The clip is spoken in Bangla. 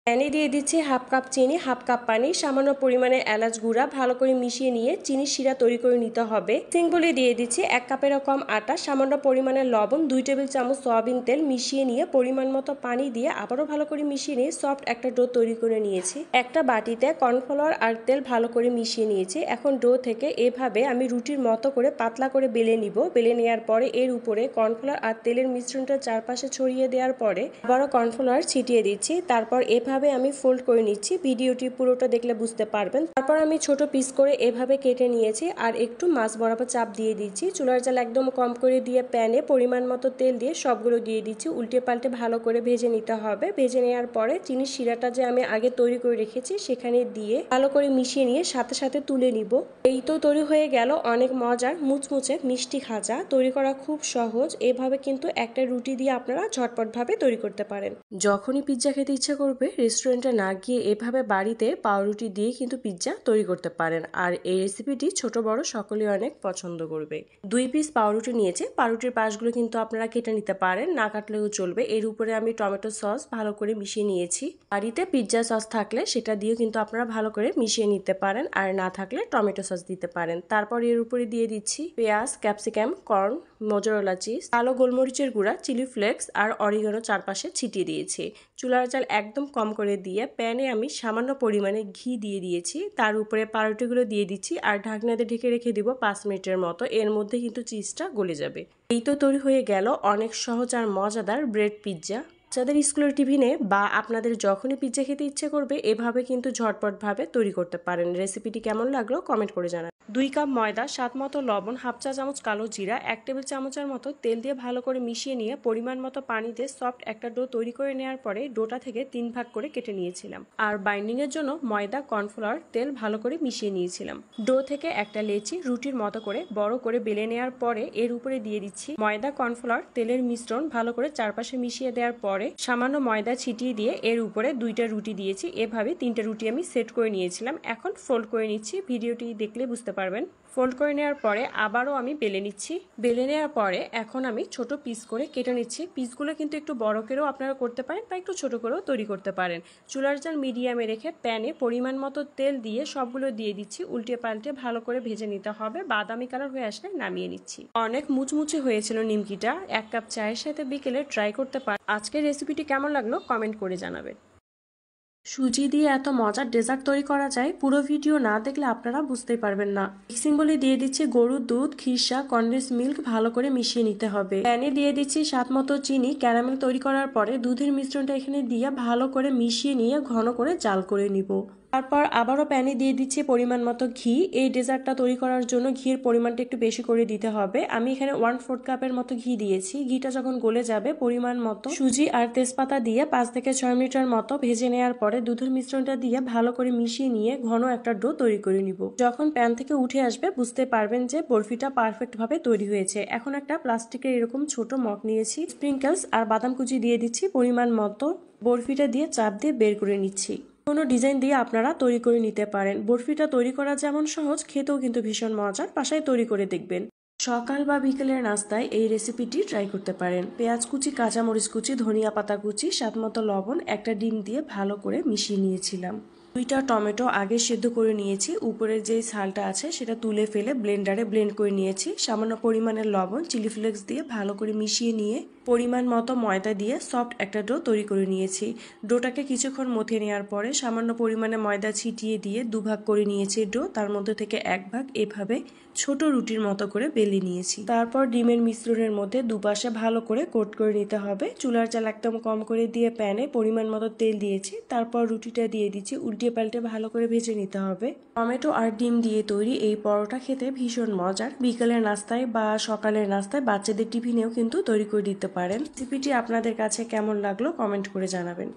প্যানে দিয়ে দিচ্ছি হাফ কাপ চিনি, হাফ কাপ পানি, সামান্য পরিমাণে এলাচ গুঁড়া ভালো করে মিশিয়ে নিয়ে চিনির শিরা তৈরি করে নিতে হবে। সিম্পলি দিয়ে দিচ্ছি 1 কাপেরও কম আটা, সামান্য পরিমাণে লবণ, 2 টেবিল চামচ সয়াবিন তেল মিশিয়ে নিয়ে পরিমাণ মতো পানি দিয়ে আবারও ভালো করে মিশিয়ে নিয়ে সফট একটা ডো তৈরি করে নিয়েছি। একটা বাটিতে কর্নফ্লাওয়ার আর তেল ভালো করে মিশিয়ে নিয়েছি। এখন ডো থেকে এভাবে আমি রুটির মতো করে পাতলা করে বেলে নিব। বেলে নেওয়ার পরে এর উপরে কর্নফ্লাওয়ার আর তেলের মিশ্রণটা চারপাশে ছড়িয়ে দেওয়ার পরে আবারও কর্নফ্লাওয়ার ছিটিয়ে দিচ্ছি। তারপর এভাবে আমি ফোল্ড করে নিচ্ছি। ভিডিওটি পুরোটা দেখলে বুঝতে পারবেন। তারপর আমি ছোট পিস করে এভাবে কেটে নিয়েছি আর একটু মাছ বরাবর চাপ দিয়ে দিচ্ছি। চুলার জাল একদম কম করে দিয়ে প্যানে পরিমাণ মতো তেল দিয়ে সবগুলো দিয়ে দিচ্ছি। উল্টে পাল্টে ভালো করে ভেজে নিতে হবে। ভেজে নেওয়ার পরে চিনির শিরাটা যে আমি আগে তৈরি করে রেখেছি সেখানে দিয়ে ভালো করে মিশিয়ে নিয়ে সাথে সাথে তুলে নিব। এই তো তৈরি হয়ে গেল অনেক মজার মুচমুচে মিষ্টি খাজা। তৈরি করা খুব সহজ। এভাবে কিন্তু একটা রুটি দিয়ে আপনারা ঝটপটভাবে তৈরি করতে পারেন। যখনই পিৎজা খেতে ইচ্ছা করবে রেস্টুরেন্টে না গিয়ে এভাবে বাড়িতে পাউরুটি দিয়ে কিন্তু পিৎজা তৈরি করতে পারেন। আর এই রেসিপিটি ছোট বড় সকলেই অনেক পছন্দ করবে। 2 পিস পাউরুটি নিয়েছে। পাউরুটির পাশগুলো কিন্তু আপনারা কেটে নিতে পারেন, না কাটলেও চলবে। এর উপরে আমি টমেটো সস ভালো করে মিশিয়ে নিয়েছি। বাড়িতে পিৎজা সস থাকলে সেটা দিয়েও কিন্তু আপনারা ভালো করে মিশিয়ে নিতে পারেন, আর না থাকলে টমেটো সস দিতে পারেন। তারপর এর উপরে দিয়ে দিচ্ছি পেঁয়াজ, ক্যাপসিকাম, কর্ন, মোজারেলা চিজ, কালো গোলমরিচের গুঁড়া, চিলি ফ্লেক্স আর অরিগানো চারপাশে ছিটিয়ে দিয়েছি। চুলার জাল একদম কম করে দিয়ে প্যানে আমি সামান্য পরিমাণে ঘি দিয়ে দিয়েছি। তার উপরে পাউরুটিগুলো দিয়ে দিচ্ছি আর ঢাকনাতে ঢেকে রেখে দিব 5 মিনিটের মতো। এর মধ্যে কিন্তু চিজটা গলে যাবে। এই তো তৈরি হয়ে গেল অনেক সহজ আর মজাদার ব্রেড পিৎজা। যাদের স্কুলের টিফিনে বা আপনাদের যখনই পিৎজা খেতে ইচ্ছে করবে এভাবে কিন্তু ঝটপটভাবে তৈরি করতে পারেন। রেসিপিটি কেমন লাগলো কমেন্ট করে জানান। 2 কাপ ময়দা, স্বাদ মতো লবণ, হাফ চা চামচ কালো জিরা, 1 টেবিল চামচের মতো তেল দিয়ে ভালো করে মিশিয়ে নিয়ে পরিমাণ মতো পানি দিয়ে সফট একটা ডো তৈরি করে নেওয়ার পরে ডোটা থেকে 3 ভাগ করে কেটে নিয়েছিলাম। আর বাইন্ডিং এর জন্য ময়দা, কর্নফ্লাওয়ার, তেল ভালো করে মিশিয়ে নিয়েছিলাম। ডো থেকে একটা লেচি রুটির মতো করে বড় করে বেলে নেওয়ার পরে এর উপরে দিয়ে দিচ্ছি ময়দা, কর্নফ্লাওয়ার, তেলের মিশ্রণ ভালো করে চারপাশে মিশিয়ে দেওয়ার পরে সামান্য ময়দা ছিটিয়ে দিয়ে এর উপরে 2টা রুটি দিয়েছি। এভাবে 3টে রুটি আমি সেট করে নিয়েছিলাম। এখন ফোল্ড করে নিচ্ছি। ভিডিওটি দেখলে বুঝতে পারবেন। ফোল্ড করে নেওয়ার পরে আবারও আমি বেলে নিচ্ছি। বেলে নেওয়ার পরে এখন আমি ছোট পিস করে কেটে নিচ্ছি। পিসগুলো কিন্তু একটু বড় করেও আপনারা করতে পারেন বা একটু ছোট করেও তৈরি করতে পারেন। চুলার জাল মিডিয়ামে রেখে প্যানে পরিমাণ মতো তেল দিয়ে সবগুলো দিয়ে দিচ্ছি। উল্টে পাল্টে ভালো করে ভেজে নিতে হবে। বাদামি কালার হয়ে আসলে নামিয়ে নিচ্ছি। অনেক মুচমুচে হয়েছিল নিমকিটা। 1 কাপ চায়ের সাথে বিকেলে ট্রাই করতে পারেন। আজকের রেসিপিটি কেমন লাগলো কমেন্ট করে জানাবেন। সুজি দিয়ে এত মজার ডেজার্ট তৈরি করা যায়, পুরো ভিডিও না দেখলে আপনারা বুঝতেই পারবেন না। মিক্সিং বলে দিয়ে দিচ্ছি গরুর দুধ, খিরসা, কনডেন্স মিল্ক ভালো করে মিশিয়ে নিতে হবে। প্যানে দিয়ে দিচ্ছি স্বাদ মতো চিনি। ক্যারামেল তৈরি করার পরে দুধের মিশ্রণটা এখানে দিয়ে ভালো করে মিশিয়ে নিয়ে ঘন করে জাল করে নিব। তারপর আবারও প্যানে দিয়ে দিচ্ছি পরিমাণ মতো ঘি। এই ডেজার্টটা তৈরি করার জন্য ঘির পরিমাণটা একটু বেশি করে দিতে হবে। আমি এখানে 1/4 কাপের মতো ঘি দিয়েছি। ঘিটা যখন গলে যাবে পরিমাণ মতো সুজি আর তেজপাতা দিয়ে 5 থেকে 6 মিনিটের মতো ভেজে নেওয়ার পরে দুধের মিশ্রণটা দিয়ে ভালো করে মিশিয়ে নিয়ে ঘন একটা ডো তৈরি করে নিব। যখন প্যান থেকে উঠে আসবে বুঝতে পারবেন যে বরফিটা পারফেক্ট ভাবে তৈরি হয়েছে। এখন একটা প্লাস্টিকের এরকম ছোট মগ নিয়েছি। স্প্রিঙ্কেলস আর বাদাম কুচি দিয়ে দিচ্ছি পরিমাণ মতো। বরফিটা দিয়ে চাপ দিয়ে বের করে নিচ্ছি। কোনো ডিজাইন দিয়ে আপনারা তৈরি করে নিতে পারেন। বরফিটা তৈরি করা যেমন সহজ, খেতেও কিন্তু ভীষণ মজার। বাসায় তৈরি করে দেখবেন। সকাল বা বিকেলের নাস্তায় এই রেসিপিটি ট্রাই করতে পারেন। পেঁয়াজ কুচি, কাঁচামরিচ কুচি, ধনিয়া পাতা কুচি, স্বাদমতো লবণ, একটা ডিম দিয়ে ভালো করে মিশিয়ে নিয়েছিলাম। 2টা টমেটো আগে সেদ্ধ করে নিয়েছি। উপরের যে ছালটা আছে সেটা তুলে ফেলে ব্লেন্ডারে ব্লেন্ড করে নিয়েছি। সামান্য পরিমাণে লবণ, চিলি ফ্লেক্স দিয়ে ভালো করে মিশিয়ে নিয়ে পরিমাণ মতো ময়দা দিয়ে সফট একটা ডো তৈরি করে নিয়েছি। ডোটাকে কিছুক্ষণ মথে নেওয়ার পরে সামান্য পরিমাণে ময়দা ছিটিয়ে দিয়ে 2 ভাগ করে নিয়েছি ডো। তার মধ্যে থেকে 1 ভাগ এভাবে ছোট রুটির মতো করে বেলে নিয়েছি। তারপর ডিমের মিশ্রণের মধ্যে দুপাশে ভালো করে কোট করে নিতে হবে। চুলার জাল একদম কম করে দিয়ে প্যানে পরিমাণ মতো তেল দিয়েছি। তারপর রুটিটা দিয়ে দিচ্ছি। উল্টে পাল্টে ভালো করে ভেজে নিতে হবে। টমেটো আর ডিম দিয়ে তৈরি এই পরোটা খেতে ভীষণ মজার। বিকালের নাস্তায় বা সকালের নাস্তায় বাচ্চাদের টিফিনেও কিন্তু তৈরি করে দিতে পারেন। রেসিপিটি আপনাদের কাছে কেমন লাগলো কমেন্ট করে জানাবেন।